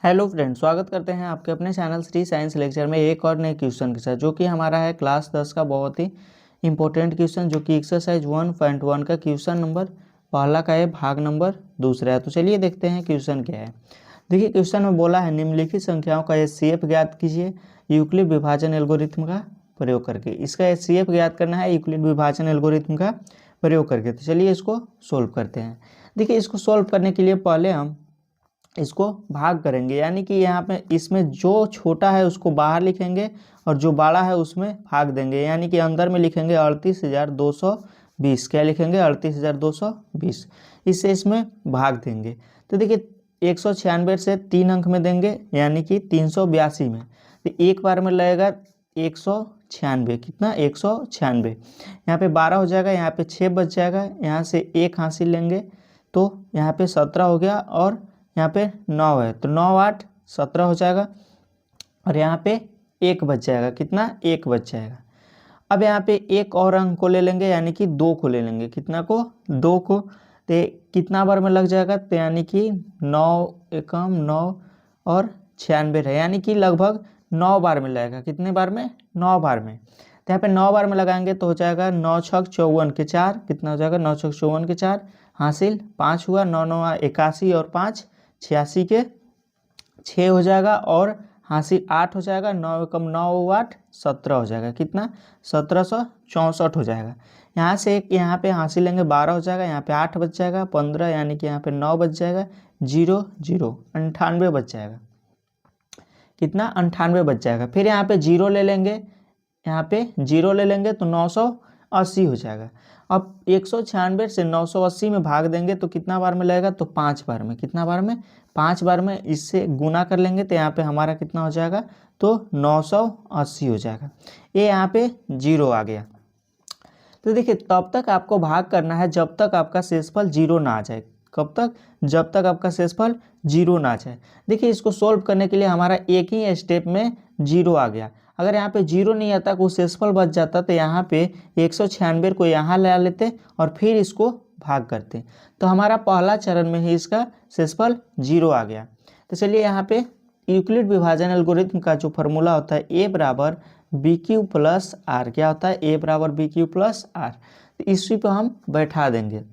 Hello friends, स्वागत करते हैं आपके अपने चैनल श्री साइंस लेक्चर में एक और नए क्वेश्चन के साथ, जो कि हमारा है क्लास 10 का बहुत ही इंपॉर्टेंट क्वेश्चन, जो कि एक्सरसाइज 1.1 का क्वेश्चन नंबर पहला का है, भाग नंबर दूसरा है। तो चलिए देखते हैं क्वेश्चन क्या है। देखिए, क्वेश्चन में बोला है निम्नलिखित संख्याओं का एचसीएफ ज्ञात कीजिए यूक्लिड विभाजन एल्गोरिथम का प्रयोग करके। इसका एचसीएफ ज्ञात करना है यूक्लिड विभाजन एल्गोरिथम का प्रयोग करके। तो चलिए इसको सोल्व करते हैं। देखिए, इसको सोल्व करने के लिए पहले हम इसको भाग करेंगे, यानी कि यहाँ पे इसमें जो छोटा है उसको बाहर लिखेंगे और जो बड़ा है उसमें भाग देंगे, यानी कि अंदर में लिखेंगे 38,220। क्या लिखेंगे? 38,220। इससे इसमें भाग देंगे। तो देखिए, 196 से 3 अंक में देंगे, यानी कि 382 में। तो एक बार में लगेगा 196। कितना? 196। यहाँ पे 12 हो जाएगा, यहाँ पे 6 बच जाएगा, यहाँ से 1 हासिल लेंगे तो यहाँ पे 17 हो गया, और यहाँ पे 9 है तो 9 8 17 हो जाएगा, और यहाँ पे 1 बच जाएगा। कितना? 1 बच जाएगा। अब यहाँ पे एक और अंक को ले लेंगे, यानी कि 2 को ले लेंगे। कितना को? 2 को। तो कितना बार में लग जाएगा? तो यानी कि 9 एकम 9 और 96 है, यानी कि लगभग 9 बार में लगेगा। कितने बार में? 9 बार में। तो यहाँ पे 9 बार में लगाएंगे तो हो जाएगा 9 छक 54 के 4। कितना हो जाएगा? 9 छक 54 के 4 हासिल 5 हुआ, 9 9 81 और 5 86 के 6 हो जाएगा, और हासिल 8 हो जाएगा। 9 कम 9 8 17 हो जाएगा। कितना? 1764 हो जाएगा। यहाँ से एक यहाँ पे हासिल लेंगे 12 हो जाएगा, यहाँ पे 8 बच जाएगा 15, यानी कि यहाँ पे 9 बच जाएगा, 0 0 98 बच जाएगा। कितना? 98 बच जाएगा। फिर यहाँ पे 0 ले लेंगे, यहाँ पे 0 ले लेंगे तो 980 हो जाएगा। अब 196 से 980 में भाग देंगे तो कितना बार में लगेगा? तो 5 बार में। कितना बार में? 5 बार में। इससे गुना कर लेंगे तो यहाँ पे हमारा कितना हो जाएगा? तो 980 हो जाएगा। ये यहाँ पे 0 आ गया। तो देखिए, तब तक आपको भाग करना है जब तक आपका शेषफल 0 ना आ जाए। कब तक? जब तक आपका शेषफल 0 ना आ जाए। देखिए, इसको सोल्व करने के लिए हमारा एक ही स्टेप में 0 आ गया। अगर यहाँ पे 0 नहीं आता, कुछ शेषफल बच जाता, तो यहाँ पे 196 को यहाँ ला लेते और फिर इसको भाग करते। तो हमारा पहला चरण में ही इसका शेषफल 0 आ गया। तो चलिए, यहाँ पे यूक्लिड विभाजन एल्गोरिथम का जो फॉर्मूला होता है ए बराबर बी क्यू प्लस आर। क्या होता है? ए बराबर बी क्यू प्लस आर। तो इसी पे हम बैठा देंगे।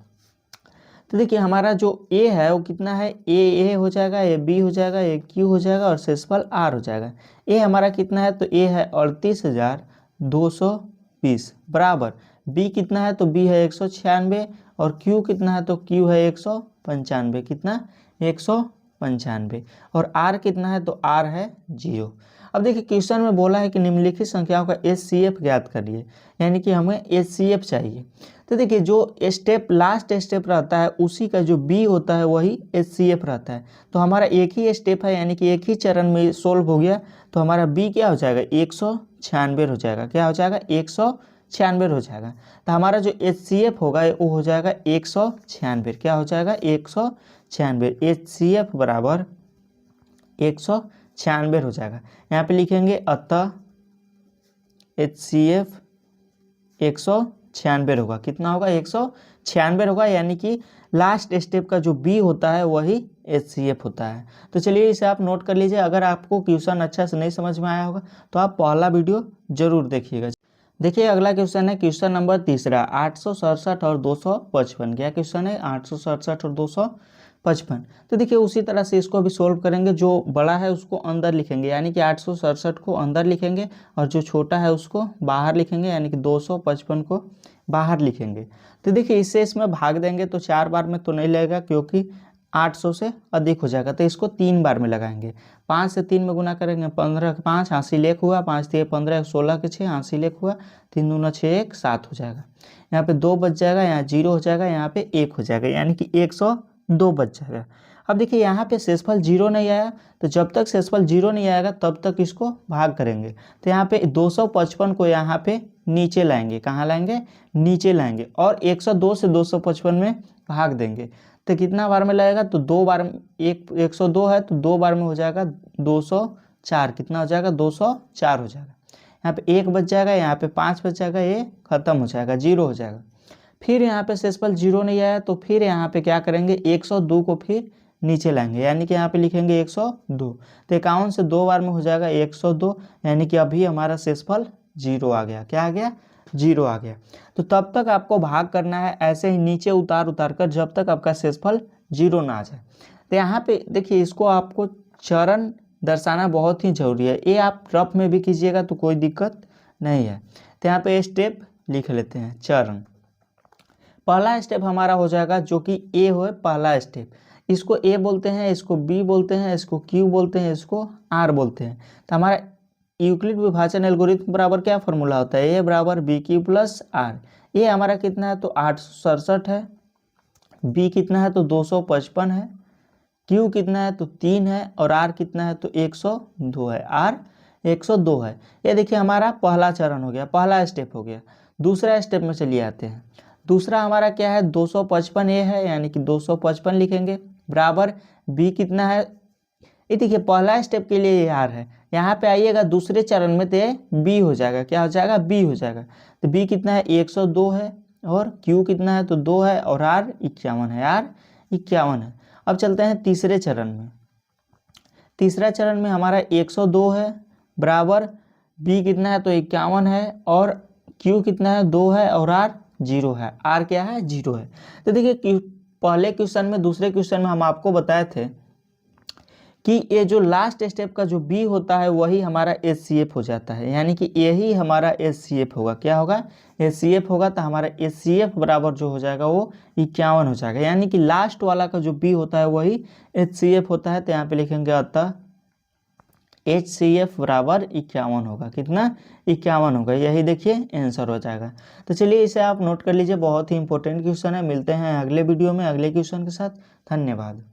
तो देखिए, हमारा जो ए है वो कितना है? ए हो जाएगा, ए बी हो जाएगा, ए क्यू हो जाएगा, और शेषफल आर हो जाएगा। ए हमारा कितना है? तो ए है 38,220 बराबर। बी कितना है? तो बी है 196, और क्यू कितना है? तो क्यू है 195। कितना? 195। और आर कितना है? तो आर है 0। अब देखिए, क्वेश्चन में बोला है कि निम्नलिखित संख्याओं का एचसीएफ ज्ञात करिए, यानी कि हमें एचसीएफ चाहिए। तो देखिए, जो स्टेप लास्ट स्टेप रहता है उसी का जो बी होता है वही एचसीएफ रहता है। तो हमारा एक ही स्टेप है, यानी कि एक ही चरण में सोल्व हो गया। तो हमारा बी क्या हो जाएगा? 196 हो जाएगा। क्या हो जाएगा? 196 हो जाएगा। तो हमारा जो एचसीएफ होगा वो हो जाएगा 196। क्या हो जाएगा? 196। एचसीएफ बराबर 196 हो जाएगा। यहाँ पे लिखेंगे अतः एचसीएफ 196 होगा। कितना होगा? 196 होगा, यानी कि लास्ट स्टेप का जो बी होता है वही एचसीएफ होता है। तो चलिए, इसे आप नोट कर लीजिए। अगर आपको क्वेश्चन अच्छा से नहीं समझ में आया होगा तो आप पहला वीडियो जरूर देखिएगा। देखिए, अगला क्वेश्चन है क्वेश्चन नंबर तीसरा, 867 और 255। क्या क्वेश्चन है? 867 और 255। तो देखिए, उसी तरह से इसको भी सोल्व करेंगे। जो बड़ा है उसको अंदर लिखेंगे, यानी कि 867 को अंदर लिखेंगे, और जो छोटा है उसको बाहर लिखेंगे, यानी कि 255 को बाहर लिखेंगे। तो देखिए, इससे इसमें भाग देंगे तो 4 बार में तो नहीं लगेगा, क्योंकि 800 से अधिक हो जाएगा। तो इसको 3 बार में लगाएंगे। 5 से 3 में गुना करेंगे, 15 के 5 हासिल 1 हुआ, 5 3 15, 16 के 6 हासिल 1 हुआ, 3 दूना 6 1 7 हो जाएगा। यहाँ पे 2 बच जाएगा, यहाँ 0 हो जाएगा, यहाँ पे 1 हो जाएगा, यानी कि 102 बच जाएगा। अब देखिए, यहाँ पे शेषफल 0 नहीं आया, तो जब तक शेषफल 0 नहीं आएगा तब तक इसको भाग करेंगे। तो यहाँ पे 255 को यहाँ पे नीचे लाएंगे। कहाँ लाएंगे? नीचे लाएंगे, और 102 से 255 में भाग देंगे। तो कितना बार में लगेगा? तो 2 बार में। 102 है तो 2 बार में हो जाएगा 204। कितना हो जाएगा? 204 हो जाएगा। यहाँ पे 1 बच जाएगा, यहाँ पे 5 बच जाएगा, ये खत्म हो जाएगा, 0 हो जाएगा। फिर यहाँ पे शेषफल 0 नहीं आया, तो फिर यहाँ पे क्या करेंगे? 102 को फिर नीचे लाएंगे, यानी कि यहाँ पे लिखेंगे 102। तो 51 से 2 बार में हो जाएगा 102, यानी कि अभी हमारा शेषफल 0 आ गया। क्या आ गया? 0 आ गया। तो तब तक आपको भाग करना है ऐसे ही नीचे उतार उतार कर, जब तक आपका शेषफल 0 ना आ जाए। तो यहाँ पे देखिए, इसको आपको चरण दर्शाना बहुत ही जरूरी है। ये आप रफ में भी कीजिएगा तो कोई दिक्कत नहीं है। तो यहाँ पे स्टेप लिख लेते हैं, चरण। पहला स्टेप हमारा हो जाएगा जो कि ए हो, पहला स्टेप। इसको ए बोलते हैं, इसको बी बोलते हैं, इसको क्यू बोलते हैं, इसको आर बोलते हैं। तो हमारा यूक्लिड विभाजन एल्गोरिथम बराबर क्या फॉर्मूला होता है? ए बराबर बी क्यू प्लस आर। ए हमारा कितना है? तो 867 है। बी कितना है? तो 255 है। क्यू कितना है? तो 3 है। और आर कितना है? तो 102 है। आर 102 है। ये देखिए हमारा पहला चरण हो गया, पहला स्टेप हो गया। दूसरा स्टेप में चलिए आते हैं। दूसरा हमारा क्या है? 255 ए है, यानी कि 255 लिखेंगे, बराबर बी कितना है? ये देखिए पहला स्टेप के लिए ये आर है। यहाँ पे आइएगा दूसरे चरण में तो बी हो जाएगा। क्या हो जाएगा? बी हो जाएगा। तो बी कितना है? 102 है। और क्यू कितना है? तो 2 है। और आर 51 है। आर 51 है। अब चलते हैं तीसरे चरण में। तीसरा चरण में हमारा 102 है, बराबर बी कितना है? तो 51 है। और क्यू कितना है? 2 है। और आर 0 है। आर क्या है? 0 है। तो देखिए पहले क्वेश्चन में, दूसरे क्वेश्चन में हम आपको बताए थे कि ये जो लास्ट स्टेप का जो बी होता है वही हमारा HCF हो जाता है, यानी कि यही हमारा HCF होगा। क्या होगा? HCF होगा। तो हमारा HCF बराबर जो हो जाएगा वो 51 हो जाएगा, यानी कि लास्ट वाला का जो बी होता है वही HCF होता है। तो यहाँ पे लिखेंगे अतः HCF बराबर 51 होगा। कितना? 51 होगा। यही देखिए आंसर हो जाएगा। तो चलिए इसे आप नोट कर लीजिए, बहुत ही इंपॉर्टेंट क्वेश्चन है। मिलते हैं अगले वीडियो में अगले क्वेश्चन के साथ। धन्यवाद।